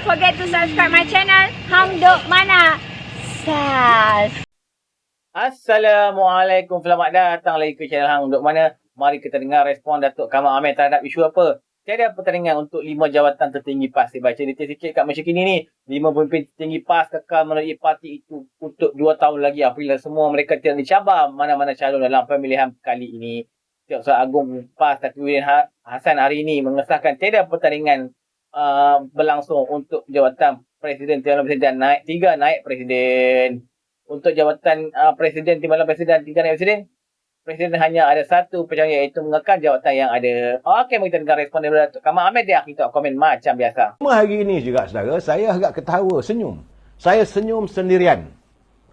forget to subscribe my channel Hang Duk Mana. Sas. Assalamualaikum, selamat datang lagi ke channel Hang Duk Mana. Mari kita dengar respon Datuk Kamal Amir terhadap isu apa. Tiada pertandingan untuk 5 jawatan tertinggi PAS. Saya baca detail sikit kat Malaysia kini ni. 5 pemimpin tertinggi PAS kekal melalui parti itu untuk 2 tahun lagi apabila semua mereka tidak dicabar mana-mana calon dalam pemilihan kali ini. Ketua Agung PAS Taufiq Hassan hari ini mengesahkan tiada pertandingan berlangsung untuk jawatan Presiden, Timbalan Presiden dan naik Presiden. Untuk jawatan Presiden, Timbalan Presiden dan 3 naik Presiden, Presiden hanya ada satu pencalonan iaitu mengekal jawatan yang ada. Okey, mari kita dengar respon daripada Datuk Kamal Amir. Dia kita komen macam biasa. Hari ini juga saudara, saya agak ketawa, senyum. Saya senyum sendirian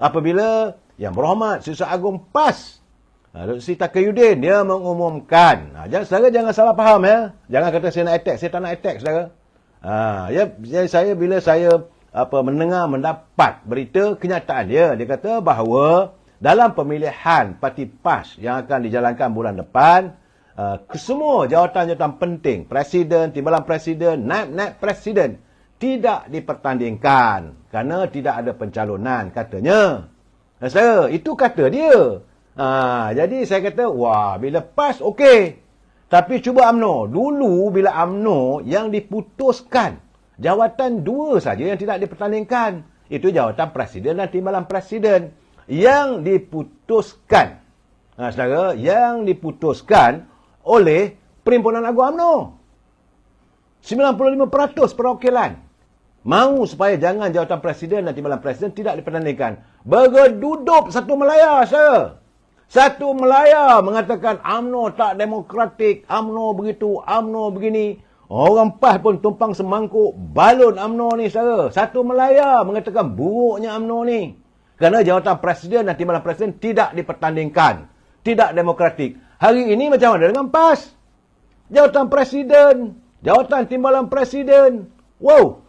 apabila Yang Berhormat Siswa Agung PAS Dr. Sri Taqiyuddin dia mengumumkan. Saudara jangan salah faham ya. Jangan kata saya nak attack, saya tak nak attack saudara. Saya bila saya mendapat berita kenyataan dia kata bahawa dalam pemilihan parti PAS yang akan dijalankan bulan depan, kesemua jawatan-jawatan penting, Presiden, Timbalan Presiden, Naib Presiden tidak dipertandingkan kerana tidak ada pencalonan katanya. Saudara, itu kata dia. Jadi saya kata, wah, bila PAS okey. Tapi cuba UMNO. Dulu bila UMNO yang diputuskan, jawatan 2 saja yang tidak dipertandingkan. Itu jawatan Presiden dan Timbalan Presiden. Yang diputuskan, saudara, yang diputuskan oleh Perhimpunan Agung UMNO. 95% perwakilan mahu supaya jangan jawatan Presiden dan Timbalan Presiden tidak dipertandingkan. Bergedudup satu Melaya, saudara. Satu Melaya mengatakan UMNO tak demokratik, UMNO begitu, UMNO begini. Orang PAS pun tumpang semangkuk balon UMNO ni, saudara. Satu Melaya mengatakan buruknya UMNO ni. Kerana jawatan Presiden dan Timbalan Presiden tidak dipertandingkan. Tidak demokratik. Hari ini macam mana dengan PAS? Jawatan Presiden, jawatan Timbalan Presiden. Wow.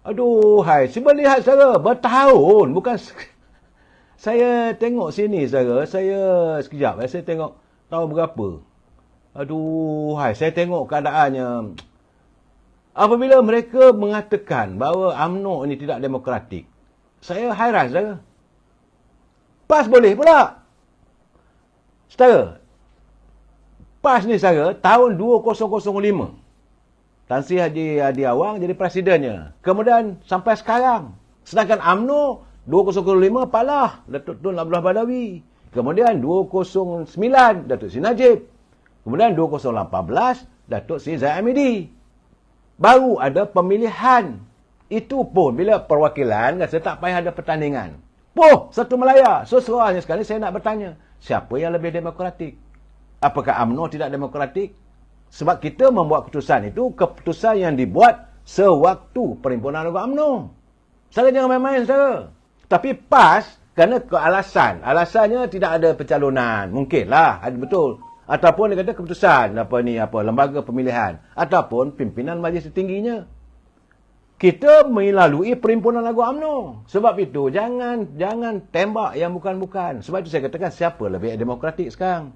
Aduh, hai. Cuba lihat, saudara. Bertahun. Bukan... Saya tengok sini, saudara. Sekejap. Saya tengok tahun berapa. Aduh, hai. Saya tengok keadaannya. Apabila mereka mengatakan bahawa UMNO ini tidak demokratik, saya hairan, saudara. PAS boleh pula. Saudara, PAS ni, saudara, tahun 2005. Tan Sri Haji Awang jadi presidennya. Kemudian sampai sekarang. Sedangkan UMNO 2005 Palah Datuk Tun Abdullah Badawi. Kemudian 2009 Datuk Sri Najib. Kemudian 2018 Datuk Sri Zahid Hamidi. Baru ada pemilihan. Itu pun bila perwakilan rasa tak payah ada pertandingan. Satu Melaya. So sebenarnya sekali saya nak bertanya, siapa yang lebih demokratik? Apakah UMNO tidak demokratik? Sebab kita membuat keputusan itu, keputusan yang dibuat sewaktu Perhimpunan Agung UMNO. Saudara jangan main-main, saudara. Tapi PAS, kerana alasannya tidak ada pencalonan. Mungkinlah, ada betul. Ataupun dia kata keputusan, lembaga pemilihan. Ataupun pimpinan majlis tertingginya. Kita melalui Perhimpunan Agung UMNO. Sebab itu, jangan tembak yang bukan-bukan. Sebab itu saya katakan, siapa lebih demokratik sekarang?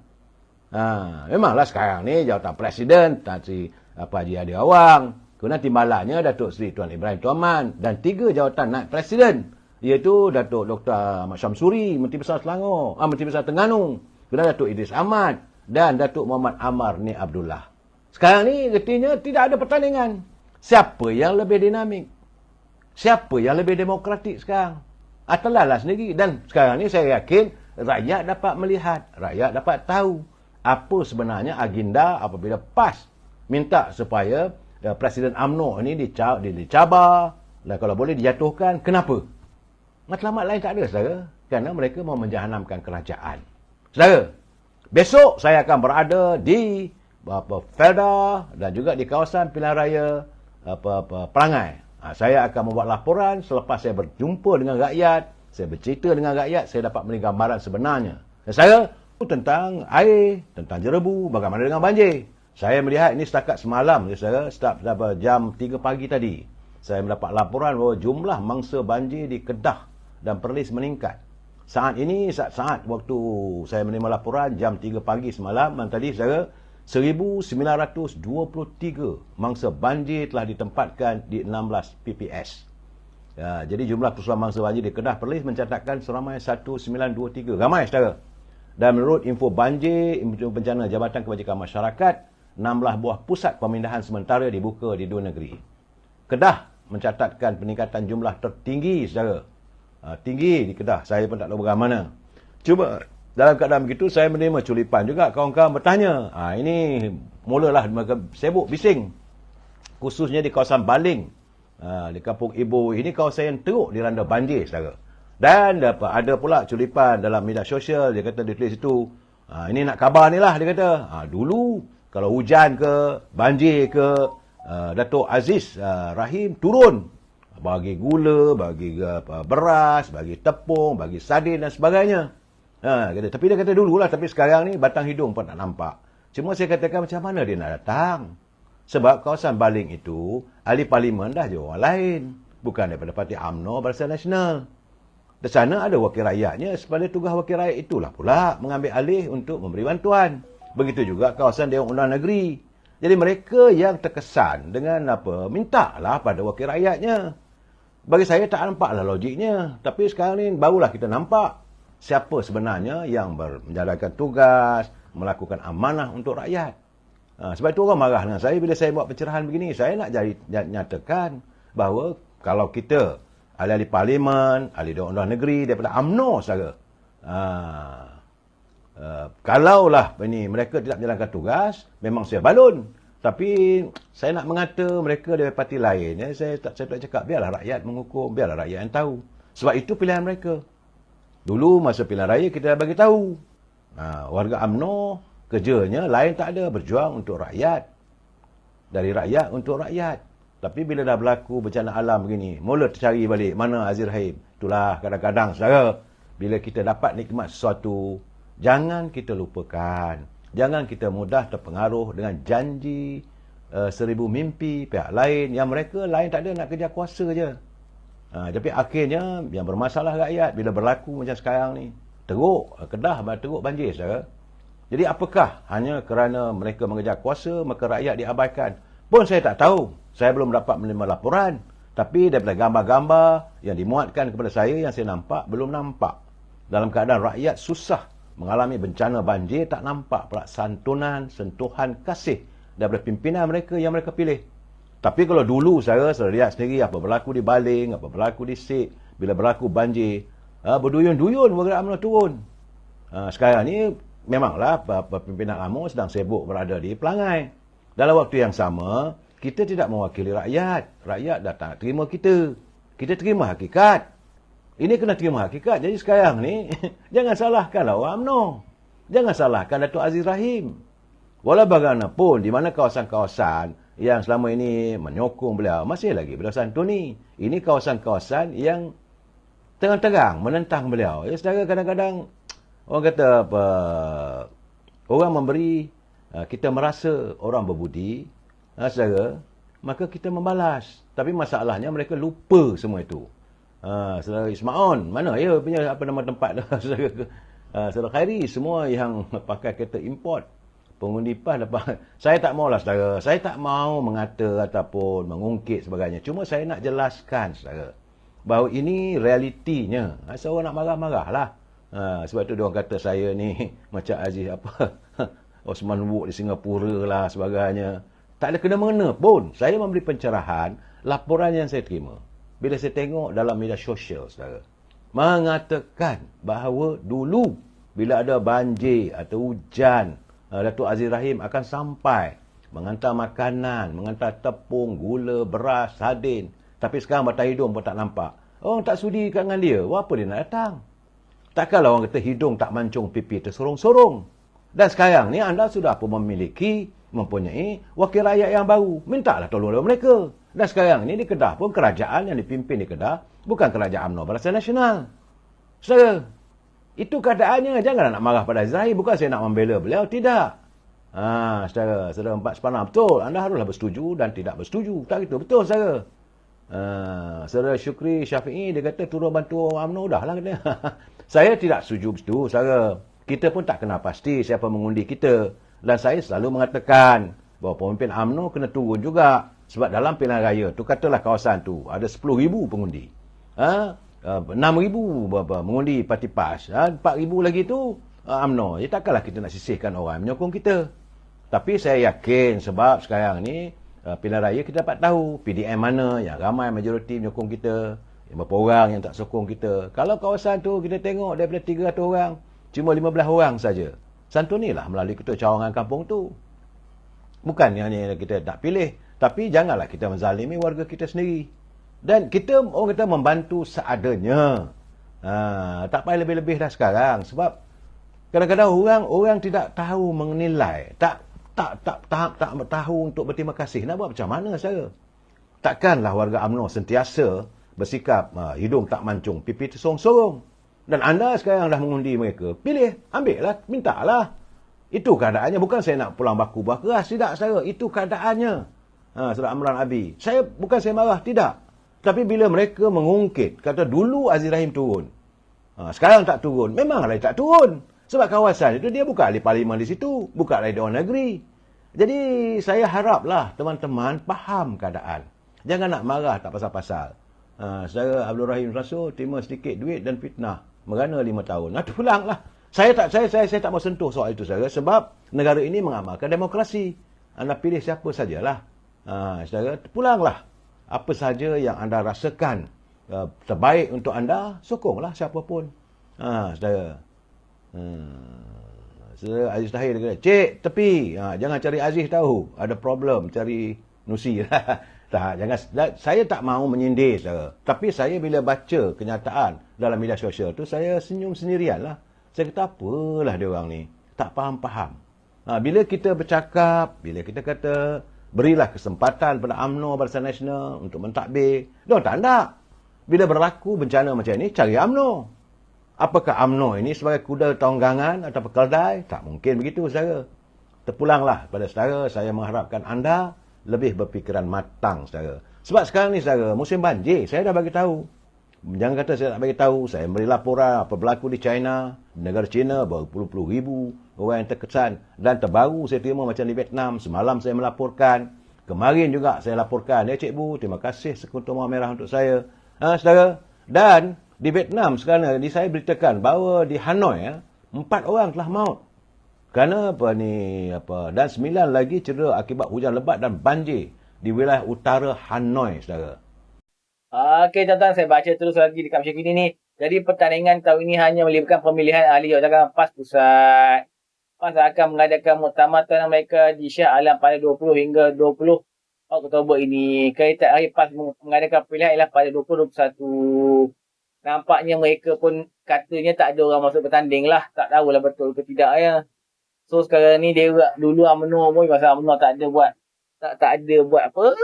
Memanglah sekarang ni, jawatan Presiden, Tan Sri Haji Awang. Kemudian timbalannya, Datuk Seri Tuan Ibrahim Tuan Man. Dan 3 jawatan naik Presiden. Iaitu Datuk Dr. Ahmad Syamsuri, Menteri Besar Selangor, Menteri Besar Terengganu. Kemudian Datuk Idris Ahmad. Dan Datuk Muhammad Amar Ni Abdullah. Sekarang ni, artinya tidak ada pertandingan. Siapa yang lebih dinamik? Siapa yang lebih demokratik sekarang? Telahlah sendiri. Dan sekarang ni saya yakin rakyat dapat melihat, rakyat dapat tahu apa sebenarnya agenda apabila PAS minta supaya Presiden UMNO ini dicabar dan kalau boleh dijatuhkan. Kenapa? Matlamat lain tak ada, saudara. Kerana mereka mahu menjahanamkan kerajaan. Saudara, besok saya akan berada di Felda dan juga di kawasan pilihan raya Perangai. Saya akan membuat laporan selepas saya berjumpa dengan rakyat, saya bercerita dengan rakyat, saya dapat memberi gambaran sebenarnya. Dan saya tentang air, tentang jerebu, bagaimana dengan banjir. Saya melihat ini setakat semalam, saudara, setakat jam 3 pagi tadi. Saya mendapat laporan bahawa jumlah mangsa banjir di Kedah dan Perlis meningkat. Saat ini, saat waktu saya menerima laporan jam 3 pagi semalam, tadi saudara, 1923 mangsa banjir telah ditempatkan di 16 PPS. Ya, jadi jumlah keseluruhan mangsa banjir di Kedah Perlis mencatatkan seramai 1923. Ramai saudara. Dan menurut info banjir, info bencana Jabatan Kebajikan Masyarakat, 16 buah pusat pemindahan sementara dibuka di dua negeri. Kedah mencatatkan peningkatan jumlah tertinggi saudara. Tinggi di Kedah. Saya pun tak tahu bagaimana. Cuma dalam keadaan begitu, saya menerima culipan juga. Kawan-kawan bertanya. Ini mulalah mereka sibuk bising. Khususnya di kawasan Baling. Di Kampung Ibu. Ini kawasan yang teruk dilanda banjir, saudara. Dan ada pula culipan dalam media sosial. Dia kata dia tulis itu. Ini nak khabar ni lah, dia kata. Dulu, kalau hujan ke, banjir ke, Datuk Aziz Rahim turun. Bagi gula, bagi beras, bagi tepung, bagi sardin dan sebagainya. Tapi dia kata dululah, tapi sekarang ni batang hidung pun tak nampak. Cuma saya katakan macam mana dia nak datang? Sebab kawasan Baling itu, ahli parlimen dah je orang lain. Bukan daripada Parti UMNO Barisan Nasional. Di sana ada wakil rakyatnya. Sebenarnya tugas wakil rakyat itulah pula mengambil alih untuk memberi bantuan. Begitu juga kawasan Dewan Undangan Negeri. Jadi mereka yang terkesan dengan mintalah pada wakil rakyatnya. Bagi saya tak nampaklah logiknya. Tapi sekarang ni barulah kita nampak siapa sebenarnya yang menjalankan tugas, melakukan amanah untuk rakyat. Sebab itu orang marah dengan saya bila saya buat pencerahan begini. Saya nak nyatakan bahawa kalau kita ahli-ahli parlimen, ahli Dewan Undangan Negeri daripada UMNO sahaja, kalaulah ini mereka tidak menjalankan tugas, memang saya balun. Tapi saya nak mengata mereka daripada parti lain. Saya tak cakap biarlah rakyat menghukum, biarlah rakyat yang tahu. Sebab itu pilihan mereka. Dulu masa pilihan raya kita dah bagi tahu. Warga UMNO kerjanya lain tak ada, berjuang untuk rakyat. Dari rakyat untuk rakyat. Tapi bila dah berlaku bencana alam begini, mula tercari balik mana Aziz Rahim. Itulah kadang-kadang saudara, bila kita dapat nikmat sesuatu, jangan kita lupakan. Jangan kita mudah terpengaruh dengan janji, seribu mimpi pihak lain yang mereka lain tak ada nak kerja kuasa je. Tapi akhirnya yang bermasalah rakyat bila berlaku macam sekarang ni. Teruk, Kedah teruk banjir saudara. Jadi apakah hanya kerana mereka mengejar kuasa maka rakyat diabaikan? Pun saya tak tahu. Saya belum dapat menerima laporan. Tapi daripada gambar-gambar yang dimuatkan kepada saya yang saya nampak, belum nampak. Dalam keadaan rakyat susah mengalami bencana banjir, tak nampak pula santunan, sentuhan kasih daripada pimpinan mereka yang mereka pilih. Tapi kalau dulu saya lihat sendiri apa berlaku di Baling, apa berlaku di Sik, bila berlaku banjir, berduyun-duyun warga UMNO turun. Sekarang ni memanglah pimpinan UMNO sedang sibuk berada di pelangai. Dalam waktu yang sama, kita tidak mewakili rakyat. Rakyat dah tak terima kita. Kita terima hakikat. Ini kena terima hakikat. Jadi sekarang ni, jangan salahkanlah orang UMNO. Jangan salahkan Datuk Aziz Rahim. Walau bagaimanapun, di mana kawasan-kawasan yang selama ini menyokong beliau, masih lagi beliau santuni. Ini kawasan-kawasan yang terang-terang menentang beliau. Ya, saudara, kadang-kadang orang kata orang memberi, kita merasa orang berbudi, saudara, maka kita membalas. Tapi masalahnya mereka lupa semua itu. Saudara Ismaon, mana ya punya apa nama tempat saudara, saudara Khairi, semua yang pakai kereta import, pengundi PAS dapat. Saya tak maulah saudara, saya tak mau mengata ataupun mengungkit sebagainya. Cuma saya nak jelaskan saudara, bahawa ini realitinya. Seorang nak marah-marah lah. Sebab tu dia orang kata saya ni macam Aziz Osman Wook di Singapura lah sebagainya. Tak ada kena-mengena pun. Saya memberi pencerahan laporan yang saya terima. Bila saya tengok dalam media sosial, saudara, mengatakan bahawa dulu bila ada banjir atau hujan, Datuk Aziz Rahim akan sampai mengantar makanan, mengantar tepung, gula, beras, sardin. Tapi sekarang batang hidung pun tak nampak. Orang tak sudi dengan dia. Apa dia nak datang? Takkanlah orang kata hidung tak mancung, pipi tersorong-sorong. Dan sekarang ni anda sudah pun mempunyai wakil rakyat yang baru. Mintalah tolong mereka. Dan sekarang ni di Kedah pun kerajaan yang dipimpin di Kedah bukan kerajaan UMNO Barisan Nasional. Saudara, itu keadaannya. Jangan nak marah pada Aziz Rahim. Bukan saya nak membela beliau. Tidak. Saudara empat sepanah. Betul. Anda haruslah bersetuju dan tidak bersetuju. Tak gitu. Betul, saudara. Saudara Syukri Syafi'i, dia kata turun bantu orang UMNO. Dah lah. Saya tidak setuju begitu, saudara. Kita pun tak kenal pasti siapa mengundi kita. Dan saya selalu mengatakan bahawa pemimpin UMNO kena turun juga. Sebab dalam pilihan raya tu, katalah kawasan tu ada 10,000 pengundi. 6,000 mengundi parti PAS. 4,000 lagi tu UMNO. Jadi takkanlah kita nak sisihkan orang menyokong kita. Tapi saya yakin sebab sekarang ni pilihan raya kita dapat tahu PDM mana yang ramai majoriti menyokong kita, berapa orang yang tak sokong kita. Kalau kawasan tu kita tengok daripada 300 orang, cuma 15 orang saja. Santunilah melalui ketua cawangan kampung tu. Bukan hanya kita tak pilih, tapi janganlah kita menzalimi warga kita sendiri. Dan kita orang kata membantu seadanya. Tak payah lebih-lebih dah sekarang sebab kadang-kadang orang tidak tahu menilai, tak tahu untuk berterima kasih. Nak buat macam mana saya? Takkanlah warga UMNO sentiasa bersikap hidung tak mancung, pipi tersorong-sorong. Dan anda sekarang dah mengundi mereka. Pilih, ambillah, mintalah. Itu keadaannya. Bukan saya nak pulang baku buah keras. Tidak, saya. Itu keadaannya. Saudara Amran Abi. Bukan saya marah. Tidak. Tapi bila mereka mengungkit, kata dulu Aziz Rahim turun. Sekarang tak turun. Memanglah tak turun. Sebab kawasan itu dia bukan ahli parlimen di situ. Bukan ahli Dewan Negeri. Jadi saya haraplah teman-teman faham keadaan. Jangan nak marah tak pasal-pasal. Saudara Abdul Rahim Rasul terima sedikit duit dan fitnah. Merana 5 tahun. Pulanglah. Saya tak mau sentuh soal itu saudara. Sebab negara ini mengamalkan demokrasi. Anda pilih siapa sajalah. Saudara, pulanglah. Apa saja yang anda rasakan terbaik untuk anda, sokonglah siapa pun. Saudara. Saudara Aziz Tahir kata, cik, tepi. Jangan cari Aziz tahu. Ada problem, cari Nusi. Saya tak mahu menyindir, saudara. Tapi saya bila baca kenyataan dalam media sosial tu, saya senyum sendirian lah. Saya kata, apalah dia orang ni. Tak faham-faham. Bila kita bercakap, bila kita kata, berilah kesempatan pada UMNO, Barisan Nasional untuk mentadbir. Dia tak nak. Bila berlaku bencana macam ni, cari UMNO. Apakah UMNO ini sebagai kuda tonggangan atau keldai? Tak mungkin begitu, saudara. Terpulanglah pada saudara, saya mengharapkan anda lebih berfikiran matang, saudara. Sebab sekarang ni, saudara, musim banjir, saya dah bagi tahu. Jangan kata saya tak bagi tahu, saya beri laporan apa berlaku di China, di negara China, berpuluh-puluh ribu orang yang terkesan. Dan terbaru saya terima macam di Vietnam, semalam saya melaporkan, kemarin juga saya laporkan, ya cikgu, terima kasih Sekutu Mawar Merah untuk saya. Saudara, dan di Vietnam sekarang ni saya beritakan bahawa di Hanoi 4 orang telah maut. Kerana dan 9 lagi cedera akibat hujan lebat dan banjir di wilayah utara Hanoi, saudara. Okey, tuan-tuan, saya baca terus lagi dekat Malaysia Kini ni. Jadi pertandingan tahun ini hanya melibatkan pemilihan ahli jawatan PAS Pusat. PAS akan mengadakan muktamar tahunan mereka di Shah Alam pada 20 hingga 20 Oktober ini. Kaitan ahli PAS mengadakan pilihan ialah pada 2021. Nampaknya mereka pun katanya tak ada orang masuk bertanding lah. Tak tahulah betul ke tidak ya. So sekarang ni dia dulu UMNO pun masa UMNO tak ada buat apa?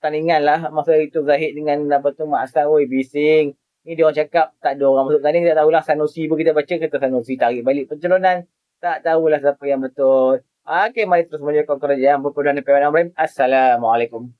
Pertandingan lah. Masa itu Zahid dengan Mak Aslan, bising. Ni dia orang cakap tak ada orang masuk bertanding. Tak tahulah Sanusi pun kita baca kata Sanusi tarik balik pencalonan. Tak tahulah siapa yang betul. Okey, mari terus menyokong kerajaan berperdana Assalamualaikum.